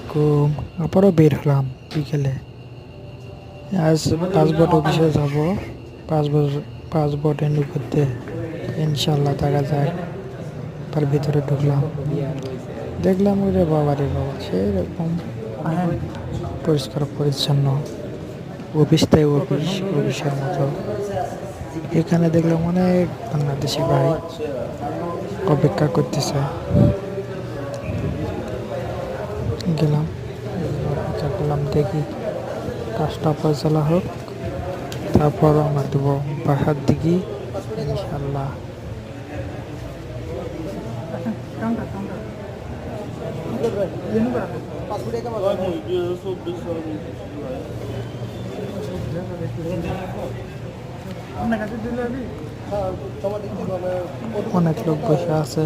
আলাইকুম। আবারও বের হলাম বিকেলে। আজ পাসপোর্ট অফিসে যাব। পাসপোর্ট রিনিউ করতে ইনশাল্লাহ দেখা যায়। তার ভিতরে ঢুকলাম, দেখলাম ওরে বাবা রে বাবা, সেরকম পরিষ্কার পরিচ্ছন্ন অফিসটাই অফিসের মতো। এখানে দেখলাম অনেক বাংলাদেশি ভাই অপেক্ষা করতেছে। গেলাম, অপেক্ষা করলাম, দেখি কাজটা ফয়সালা হোক, তারপর আমরা দেবো বাসার দিকে ইনশাল্লাহ। অনেক লোক বসে আছে।